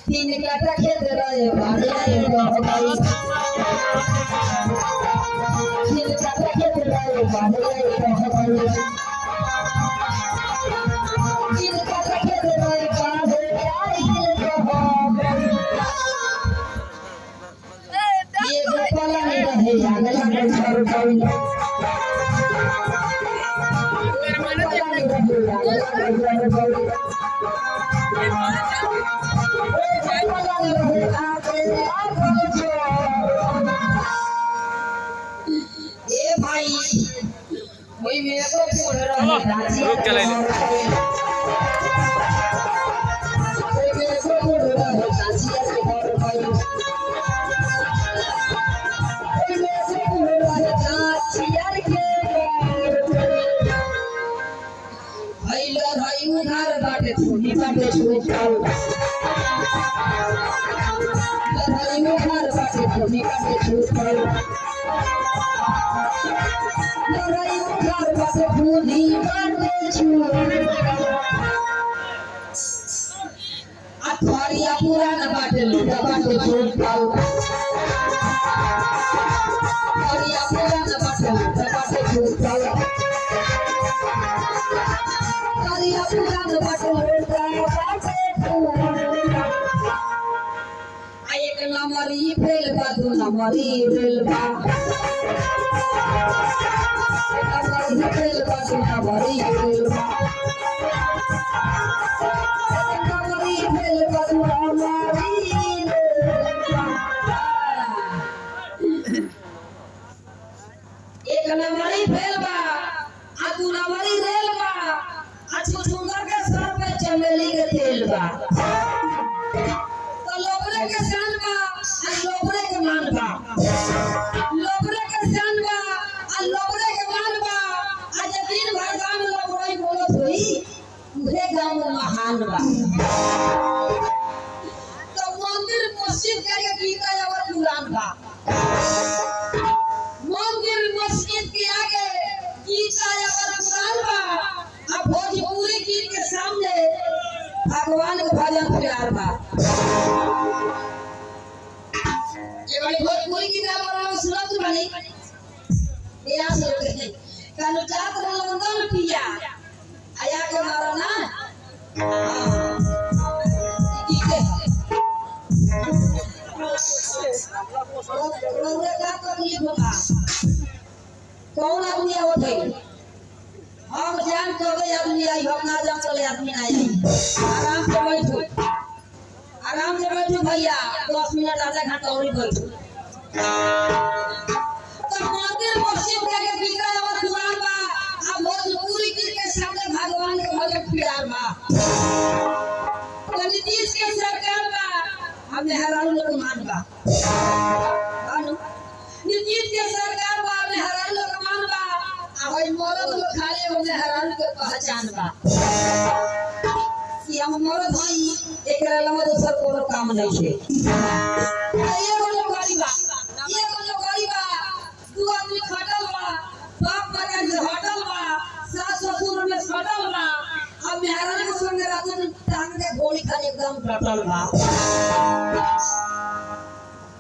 तीन काटा खेत रहे भाई तीन काटा खेत रहे भाई तीन काटा खेत रहे ये गोपाला नहीं रहे अगला में घर कोई कोई मेरे को बोल रहा है रुक चले ले कोई मेरे को बोल रहा है काशिया के घर भाई कोई मेरे को बोल रहा है काशिया के भाई लो भाई उधार बाटे छोटी बाटे छोटा भाई उधार बाटे छोटी बाटे छोटा बुद्धि बाटे अठवारिया पुराना बाटे लूटा बाटे छोटा अठवारिया पुराना बाटे लूटा बाटे छोटा अठवारिया पुराना बाटे लूटा बाटे छोटा एक नंबरी फेल बा दो नंबरी फेल बा फेल बा दो नंबरी फेल बा नंबरी फेल बा दो नंबरी एक नंबरी फेल बा आ दो नंबरी रेल बा आ छुछुंदर के सर पे चमेली के तेल बा लोबरे के सान बा आ लोबरे के मान बा लोबरे के सान बा आ लोबरे के मान बा आ जे दिन भर गांव में लोबरे बोलत होई उहे गांव में महान बा तो मंदिर मस्जिद के गीता और कुरान बा मंदिर मस्जिद के आगे गीता और कुरान बा आ भोजपुरी गीत के सामने भगवान के भजन प्यार बा ये भाई भोजपुरी की नाम बनाओ सुना तू बनी या सुनते हैं कानो जात लंदन पिया आया के मारो ना ठीक है रोरे का तकलीफ होगा कौन आदमी आवत है हम जान कबे आदमी आई हम ना जान चले आदमी आई आराम से बैठो भैया 10 मिनट आधा घंटा और बैठो तो मंदिर मस्जिद के भीतर और कुरान बा आ भोजपुरी गीत के सामने भगवान के भजन प्यार बा तो नीतीश के सरकार बा हमने हरारू लोग मान बा नीतीश के सरकार बा हमने हरारू लोग मान बा आ भाई मरद लोग खाली हमने हरारू के पहचान बा कि हम मरद हई एकरा अलावा दूसर कोनो काम नहीं है ये बोलो गरीबा दू आदमी खटल बा बाप माता से हटल बा सास ससुर में सटल बा अब मेहरान के संगे रात में टांग के गोली खाने एकदम टटल बा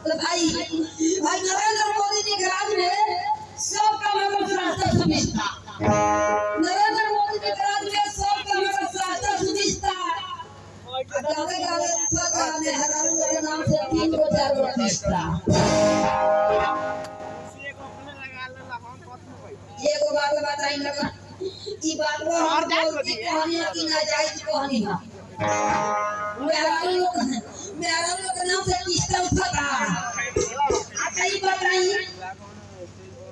तो भाई नरेंद्र मोदी जी के राज में सब काम में रास्ता सुविधा नरेंद्र मोदी जी के राज में सब काम में रास्ता सुविधा गावे मेहरान के नाम से 3 4 रिश्ता एगो बात बताई लगा ई बात को और कहानी की ना जायज कहानी है मेहरान लोग के नाम से किस्ता उठाता अच्छा ई बताई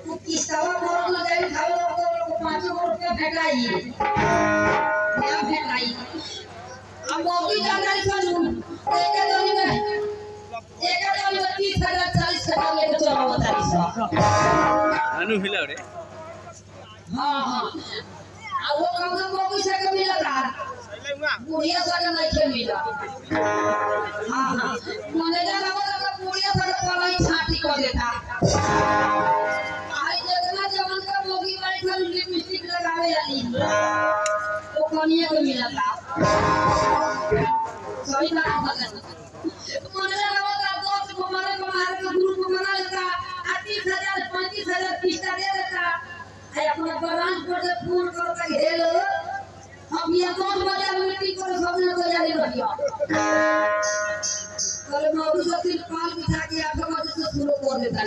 तू किस्तावा मोर लगाई खाओ को 5 रुपया भेटाई क्या भेटाई अब मोदी जानकारी सुन एक आदमी में 30,000 40,000 लेके चलो बताई सो अनु हिला रे हां आ वो कम से कम मिला था बुढ़िया सारे नहीं खे मिला हां हां मैनेजर लगा बुढ़िया सारे पलाई छाटी कर देता आई जगना जवन का मोगी बैठल लिपस्टिक लगावे वाली वो कनिया को मिला था सही बात बता मैनेजर लगा दोस्त को मारे का ग्रुप को बना लेता 30,000 35,000 किस्ता दे देता है अपना ब्रांच पर से फोन करके हेलो हम ये 5 बजे मीटिंग कर सबने तैयारी रखियो कल मौलवी से कॉल बिठा के 8 बजे से शुरू कर देता है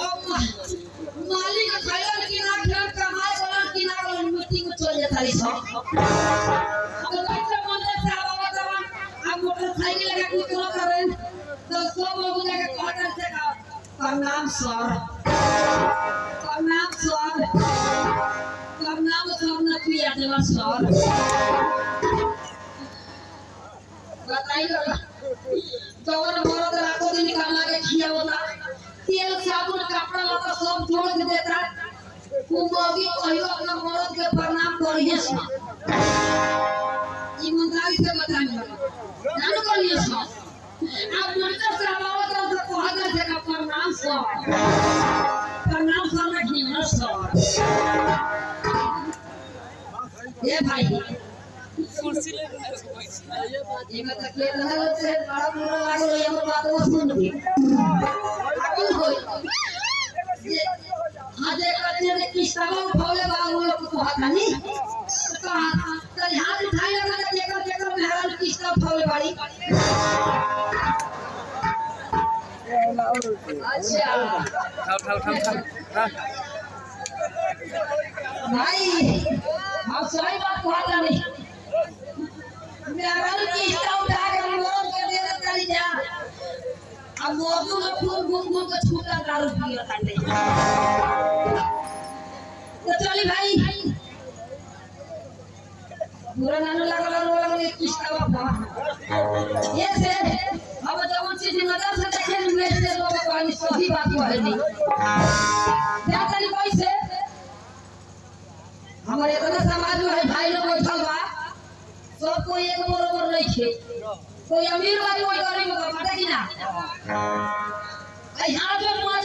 अब मालिक खैलन की ना खेल कमाए वाला की ना मीटिंग में चल जाता है सब अब कैसे मंदिर से आवा जवान अब मोटरसाइकिल लगा के चलो करें तो सब लोग जाके कहते से प्रणाम सर न पिया देवा सर बताइए जवन मरद रातों दिन कमा के खिया होता तेल साबुन कपड़ा लता सब जोड़ के देता कुमोगी कहियो अपना मरद के प्रणाम करिए सर ईमानदारी से बताइए जान करिए सर आप मंदिर से आवा तो कहते से का प्रणाम सर नहीं सर ये भाई कुर्सी ले ये मत के रहल से बड़ा बुरा लागो ये बात वो सुन ली आगे होई आज कहते हैं किस्ता उठावे बा वो लोग को हाथ नहीं कहा तो हाथ उठाए लगा देखो मेहरान किस्ता उठावे बाड़ी अच्छा उठा भाई हम सही बात कहता नहीं मेरा किस्ता उठा के मोर के दे दे चली जा अब मोदू में खूब घूम के छूटा दारू पिया काटे तो चली भाई पूरा नानो लगल किस्ता बाबा ये से अब जवन चीज नजर से देखे में से लोग कहनी सही बात कहनी क्या तरी कैसे हमारे इतना समाज में है भाई लोग बैठल बा सब कोई एक बराबर नहीं छे कोई अमीर बा कोई गरीब बा पता कि ना यहाँ जो पाँच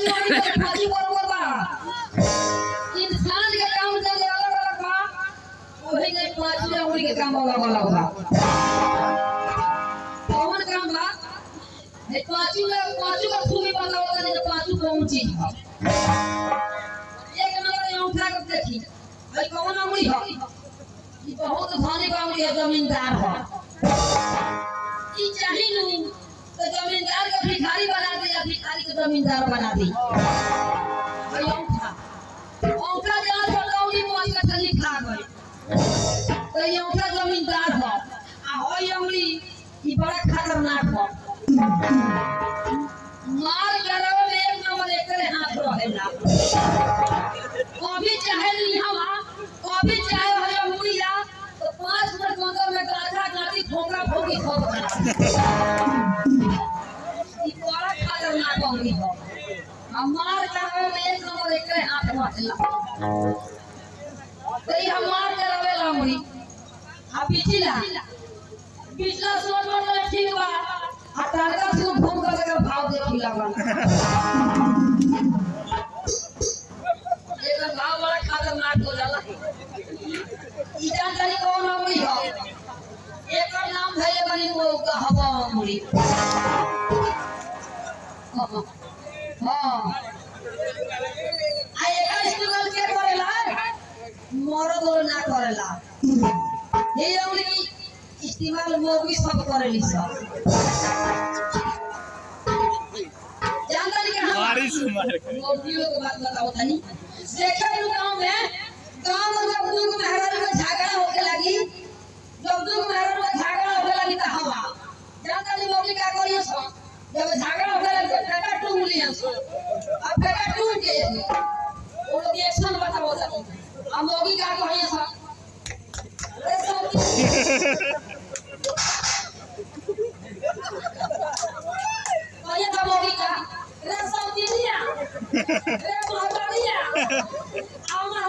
बराबर बा इंसान के काम से अलग अलग बा वही नहीं 5 उंगली के काम अलग अलग बा कौन काम बा ये पांचों का खूबी पता होता नहीं तो पांचों कौन चीज है एक नंबर यहाँ उठा कर देखी भाई कौन उंगली है ये बहुत धनी का उंगली है जमींदार है ये चाहिए नहीं तो जमींदार को भिखारी बना दे या भिखारी को जमींदार बना दे भाई उठा जहाँ पर उंगली मोच का थली खा गई तो ये उठा जमींदार है आ होई उंगली ये बड़ा खतरनाक है मार करो एक नंबर एकरे हाथ रहेला कभी चाहे लिहावा कभी चाहे होया मुड़िया तो 5 मिनट अंदर में गाधा गाड़ी ठोकरा ठोकी ठोक देना ई बड़ा खतरनाक होगी हो मार करो एक नंबर एकरे हाथ रहेला तो ये मार करो लंगड़ी आ पिछला सोच में ठीक बा अटारका से घूम कर का भाव देखी लगन एक भाव बड़ा खतरनाक हो जाला ई जानकारी कौन होई हो एक नाम है बनी को हवा मुड़ी हां आ एक स्टूडेंट के करेला मरद ना करेला ये उनकी इस्तेमाल मोगी सब करेली सब जानकारी के मोगियों की बात बताओ तनी देखे गांव में जब दूध मेहरारू में झगड़ा होके लगी जब दूध मेहरारू में झगड़ा होके लगी तो हवा जानकारी मोगी क्या करियो सब जब झगड़ा होके लगी तो फेंका टूट लिया सब अब फेंका टूट के वो लोग एक्शन बताओ तनी अब मोगी क्या कहियो सब Oye, Tamogica, eres Saudilla, eres Mohamedia, Ama,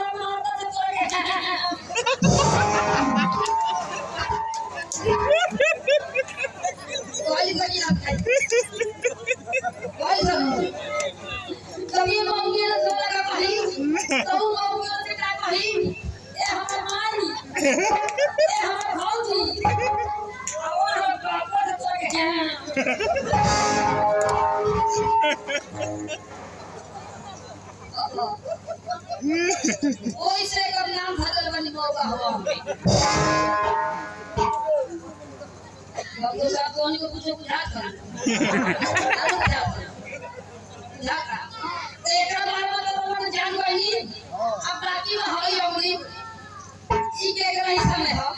हमको कुछ बुझाता बुझाता तो एक बार मतलब जान गई अब बाकी में हई होगी ई के एकरा हिस्सा में हो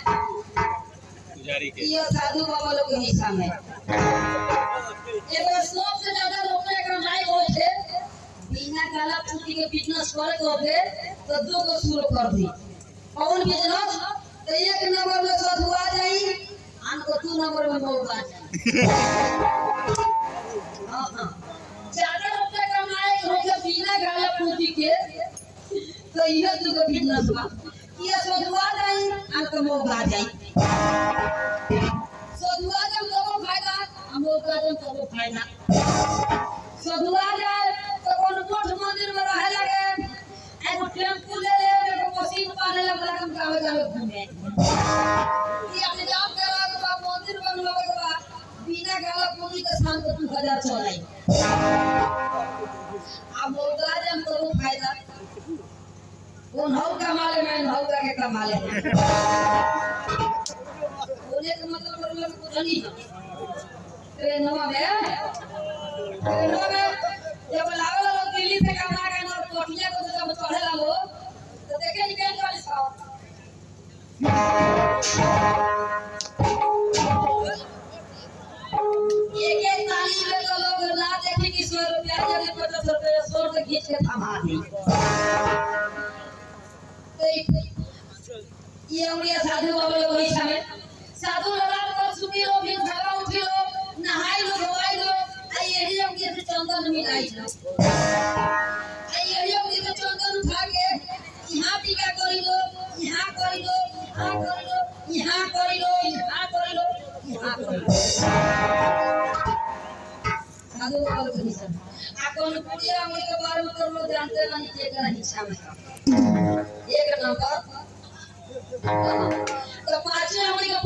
पुजारी के ये साधु बाबा लोग के हिस्सा में एगो सबसे ज्यादा लोग एकरा माई होय छे बिना काला पुटी के बिजनेस करे तो होबे तो दो को शुरू कर दी कौन बिजनेस तो एक नंबर में साधु आ जाई आन को 2 नंबर में मौका जाई हां हां ज्यादा रुपया कमाए होके बिना काला पुटी के तो ये दुगो बिजनेस बा ये सोधुआ जाई आन को मौका जाई सोधुआ जब को फायदा हम मौका जब को फायदा सोधुआ जाए तो कोन कोठ मंदिर में रहे लगे एगो टेम्पू ले ले एगो मशीन पाने लगे हम गावे गावे घूमे ये अपने जाप करा के बा मंदिर बनवावे के बा बिना गाला पूरी के शाम को 2000 चलाई अब मौका जब को फायदा कौन हौ कमाले में हौ के कमाले बोले के मतलब कुछ नहीं ट्रेनवा में जब लागल लोग दिल्ली से कमा के ना कोठिया को जब चढ़े ला लो तो देखे निकल वाली साहब ये के ताली में तो लोग ना देखे कि 100 रुपया जगह 50 रुपया 100 से खींच के थमा दी ये उड़िया साधु बाबा लोग वही समय साधु लगा को सुबह लो फिर भगा उठी लो नहाई लो धोई लो आई एड़ी हम के चंदन मिलाई लो आई एड़ी हम के चंदन उठा के यहां टीका करी लो यहां करी लो यहां करी लो यहां करी लो यहां करी लो यहां करी लो साधु बाबा लोग नहीं सब आ कौन पुड़िया हम के बारे में कर लो जानते नहीं के का हिस्सा में एक नंबर तो पांचवे हमनी के